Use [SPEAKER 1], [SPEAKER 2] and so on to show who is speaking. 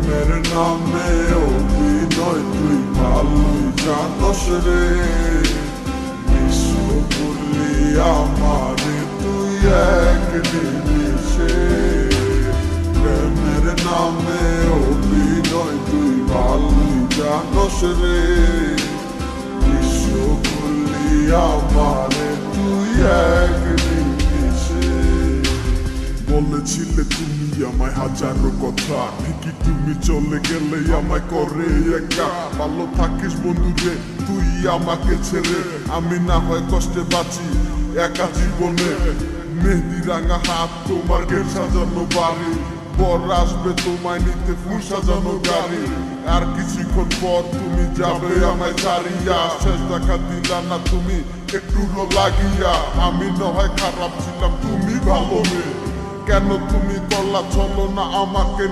[SPEAKER 1] প্রেমের নামে অভিনয় তুই ভালোই জানস রে, বিশ্ব করলি আমারে তুই এক নিমিষে। প্রেমের নামে অভিনয় তুই ভালোই জানস রে, বিশ্ব করলি আমারে তুই এক নিমিষে। বলেছিলে তুমি আমায় হাজারো কথা, ঠিকই তুমি চলে গেলে আমায় করে একা। ভালো থাকিস বন্ধু রে তুই আমাকে ছেড়ে, আমি না হয় কষ্টে বাঁচি একা জীবনে। মেহেদি রাঙা হাত তোমার গেট সাজানো বাড়ি, বর আসবে তোমায় নিতে ফুল সাজানো গাড়ি। আর কিছুক্ষণ পর তুমি যাবে আমায় ছাড়িয়া, শেষ দেখা দিলা না তুমি একটু লাগিয়া। আমি না হয় খারাপ ছিলাম তুমি ভালো মেয়ে, কেন তুমি করলা চলো না আমাকে